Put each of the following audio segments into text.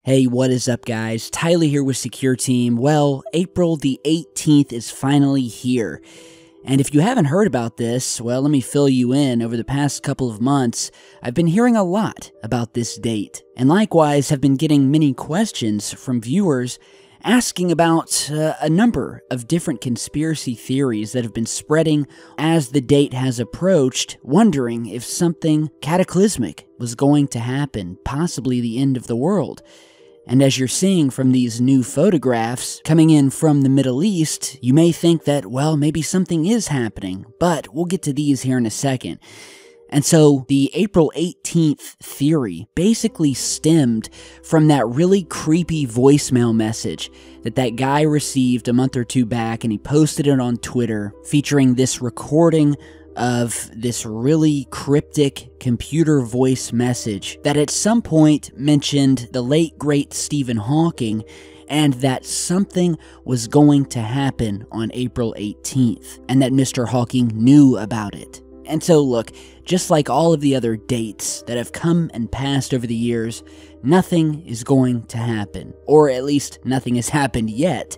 Hey, what is up, guys? Tyler here with Secureteam. Well, April the 18th is finally here. And if you haven't heard about this, well, let me fill you in. Over the past couple of months, I've been hearing a lot about this date, and likewise have been getting many questions from viewers asking about a number of different conspiracy theories that have been spreading as the date has approached, wondering if something cataclysmic was going to happen, possibly the end of the world. And as you're seeing from these new photographs coming in from the Middle East, you may think that, well, maybe something is happening, but we'll get to these here in a second. And so the April 18th theory basically stemmed from that really creepy voicemail message that guy received a month or two back, and he posted it on Twitter featuring this recording of this really cryptic computer voice message that at some point mentioned the late great Stephen Hawking and that something was going to happen on April 18th and that Mr. Hawking knew about it. And so look, just like all of the other dates that have come and passed over the years, nothing is going to happen, or at least nothing has happened yet.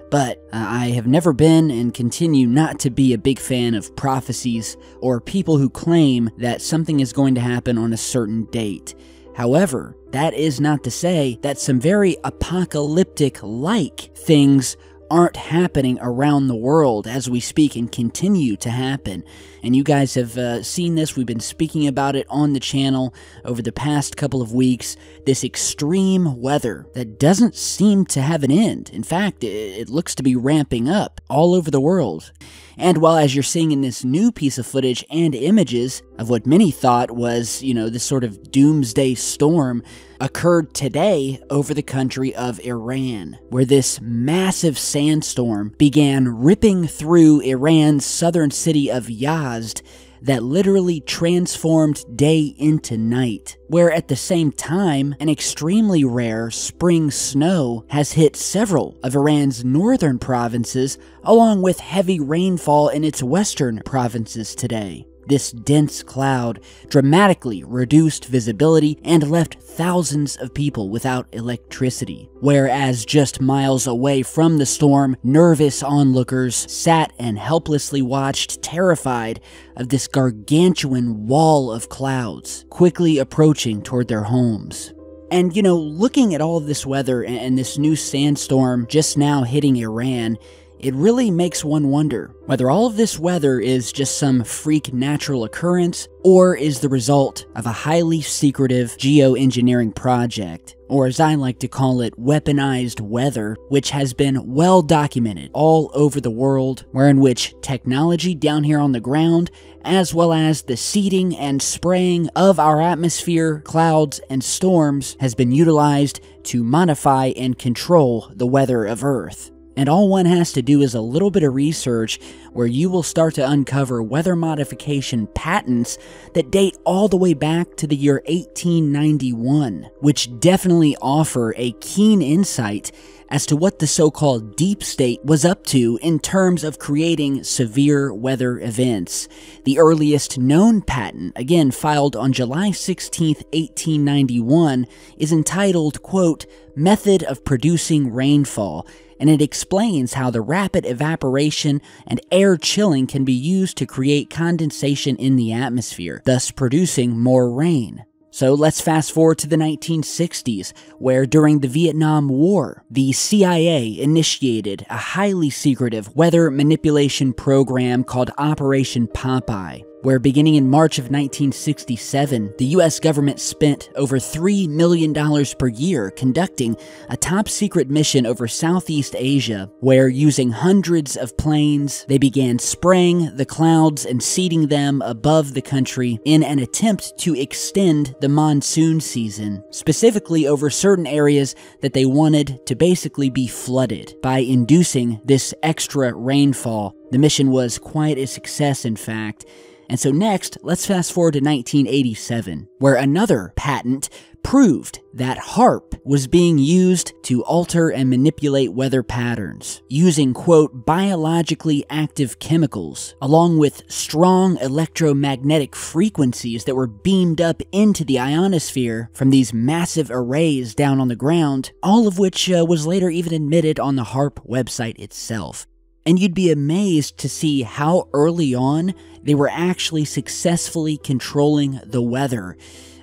But I have never been and continue not to be a big fan of prophecies or people who claim that something is going to happen on a certain date. However, that is not to say that some very apocalyptic-like things aren't happening around the world as we speak and continue to happen. And you guys have seen this. We've been speaking about it on the channel over the past couple of weeks. This extreme weather that doesn't seem to have an end. In fact, it looks to be ramping up all over the world. And while as you're seeing in this new piece of footage and images of what many thought was, this sort of doomsday storm occurred today over the country of Iran, where this massive sandstorm began ripping through Iran's southern city of Yazd that literally transformed day into night, where at the same time, an extremely rare spring snow has hit several of Iran's northern provinces, along with heavy rainfall in its western provinces today. This dense cloud dramatically reduced visibility and left thousands of people without electricity, whereas just miles away from the storm, nervous onlookers sat and helplessly watched, terrified of this gargantuan wall of clouds quickly approaching toward their homes. And looking at all of this weather and this new sandstorm just now hitting Iran, it really makes one wonder whether all of this weather is just some freak natural occurrence or is the result of a highly secretive geoengineering project, or as I like to call it, weaponized weather, which has been well documented all over the world, wherein which technology down here on the ground, as well as the seeding and spraying of our atmosphere, clouds, and storms has been utilized to modify and control the weather of Earth. And all one has to do is a little bit of research where you will start to uncover weather modification patents that date all the way back to the year 1891, which definitely offer a keen insight as to what the so-called deep state was up to in terms of creating severe weather events. The earliest known patent, again filed on July 16, 1891, is entitled, quote, "Method of Producing Rainfall," and it explains how the rapid evaporation and air chilling can be used to create condensation in the atmosphere, thus producing more rain. So let's fast forward to the 1960s, where during the Vietnam War, the CIA initiated a highly secretive weather manipulation program called Operation Popeye, where beginning in March of 1967, the US government spent over $3 million per year conducting a top-secret mission over Southeast Asia, where using hundreds of planes, they began spraying the clouds and seeding them above the country in an attempt to extend the monsoon season, specifically over certain areas that they wanted to basically be flooded by inducing this extra rainfall. The mission was quite a success, in fact. And so next, let's fast forward to 1987, where another patent proved that HAARP was being used to alter and manipulate weather patterns, using, quote, biologically active chemicals, along with strong electromagnetic frequencies that were beamed up into the ionosphere from these massive arrays down on the ground, all of which was later even admitted on the HAARP website itself. And you'd be amazed to see how early on they were actually successfully controlling the weather.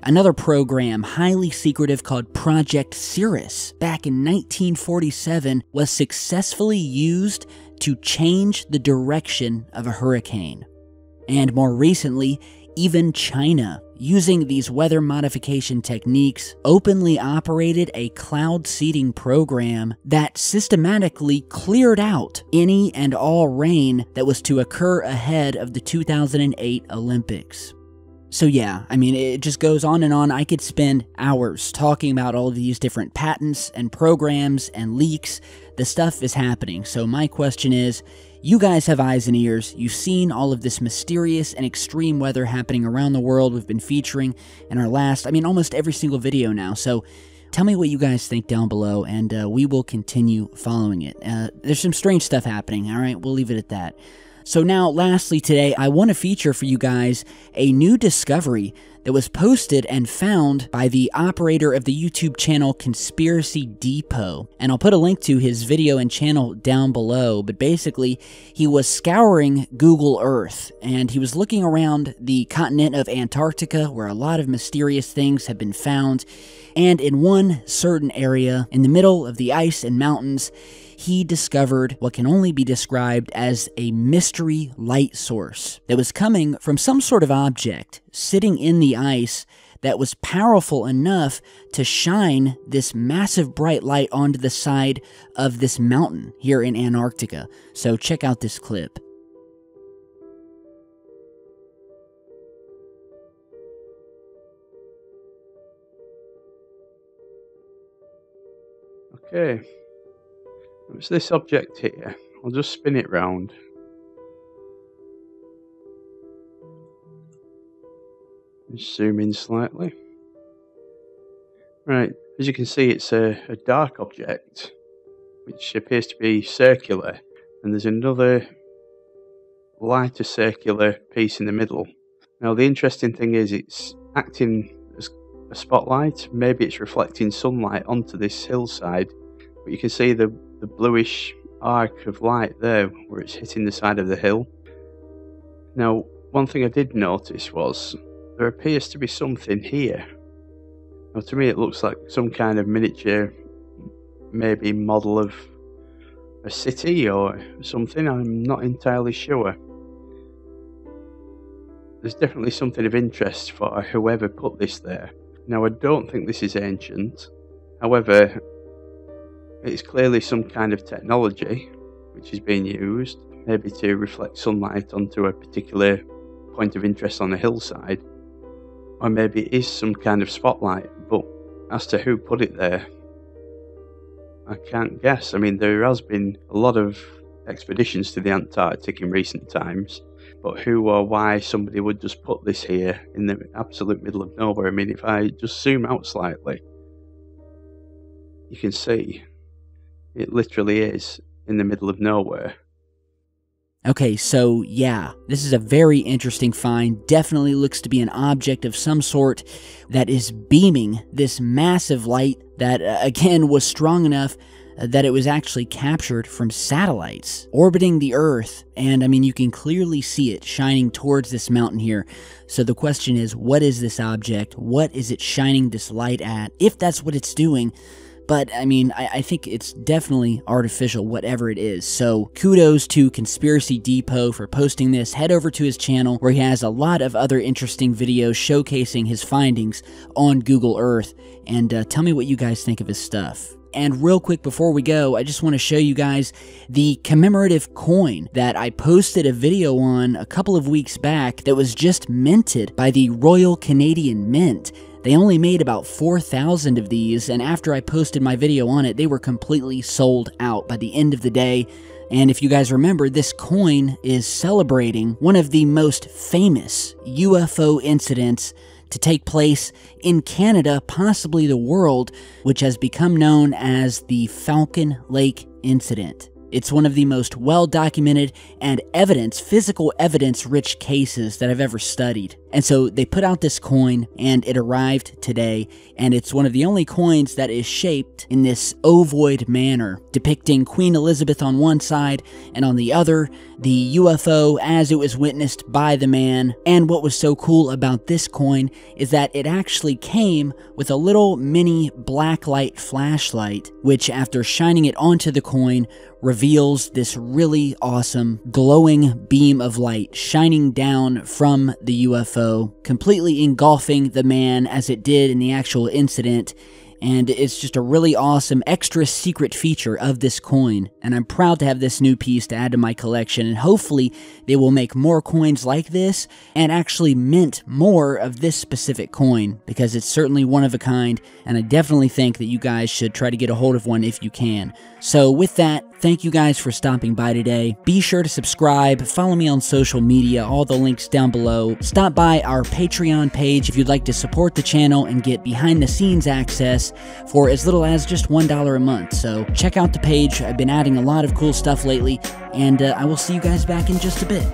Another program, highly secretive, called Project Cirrus, back in 1947, was successfully used to change the direction of a hurricane. And more recently, even China, using these weather modification techniques, openly operated a cloud seeding program that systematically cleared out any and all rain that was to occur ahead of the 2008 Olympics. So yeah, I mean, it just goes on and on. I could spend hours talking about all of these different patents and programs and leaks. The stuff is happening. So my question is, you guys have eyes and ears. You've seen all of this mysterious and extreme weather happening around the world we've been featuring in our last, almost every single video now. So tell me what you guys think down below, and we will continue following it. There's some strange stuff happening, all right? We'll leave it at that. So now, lastly today, I want to feature for you guys a new discovery that was posted and found by the operator of the YouTube channel Conspiracy Depot. And I'll put a link to his video and channel down below, but basically, he was scouring Google Earth, and he was looking around the continent of Antarctica, where a lot of mysterious things have been found, and in one certain area, in the middle of the ice and mountains, he discovered what can only be described as a mystery light source that was coming from some sort of object sitting in the ice that was powerful enough to shine this massive bright light onto the side of this mountain here in Antarctica. So check out this clip. Okay. It's this object here. I'll just spin it round. Just zoom in slightly. Right, as you can see, it's a dark object, which appears to be circular, and there's another lighter circular piece in the middle. Now, the interesting thing is it's acting as a spotlight. Maybe it's reflecting sunlight onto this hillside, but you can see the bluish arc of light there where it's hitting the side of the hill. Now, one thing I did notice was there appears to be something here. Now, to me it looks like some kind of miniature, maybe model of a city or something. I'm not entirely sure. There's definitely something of interest for whoever put this there. Now, I don't think this is ancient. However, it's clearly some kind of technology which is being used, maybe to reflect sunlight onto a particular point of interest on a hillside. Or maybe it is some kind of spotlight, but as to who put it there, I can't guess. I mean, there has been a lot of expeditions to the Antarctic in recent times, but who or why somebody would just put this here in the absolute middle of nowhere. I mean, if I just zoom out slightly, you can see it literally is in the middle of nowhere. Okay, so yeah, this is a very interesting find. Definitely looks to be an object of some sort that is beaming this massive light that, again, was strong enough that it was actually captured from satellites orbiting the Earth. And I mean, you can clearly see it shining towards this mountain here. So the question is, what is this object? What is it shining this light at? If that's what it's doing. But, I mean, I think it's definitely artificial, whatever it is. So, kudos to Conspiracy Depot for posting this. Head over to his channel, where he has a lot of other interesting videos showcasing his findings on Google Earth. And tell me what you guys think of his stuff. And real quick before we go, I just want to show you guys the commemorative coin that I posted a video on a couple of weeks back that was just minted by the Royal Canadian Mint. They only made about 4,000 of these, and after I posted my video on it, they were completely sold out by the end of the day. And if you guys remember, this coin is celebrating one of the most famous UFO incidents to take place in Canada, possibly the world, which has become known as the Falcon Lake incident. It's one of the most well-documented and physical evidence-rich cases that I've ever studied. And so they put out this coin, and it arrived today, and it's one of the only coins that is shaped in this ovoid manner, depicting Queen Elizabeth on one side, and on the other, the UFO as it was witnessed by the man. And what was so cool about this coin is that it actually came with a little mini blacklight flashlight, which after shining it onto the coin, reveals this really awesome glowing beam of light shining down from the UFO, completely engulfing the man as it did in the actual incident. And it's just a really awesome extra secret feature of this coin, and I'm proud to have this new piece to add to my collection, and hopefully they will make more coins like this and actually mint more of this specific coin, because it's certainly one of a kind, and I definitely think that you guys should try to get a hold of one if you can. So with that, thank you guys for stopping by today. Be sure to subscribe, follow me on social media, all the links down below. Stop by our Patreon page if you'd like to support the channel and get behind the scenes access for as little as just $1 a month. So check out the page. I've been adding a lot of cool stuff lately, and I will see you guys back in just a bit.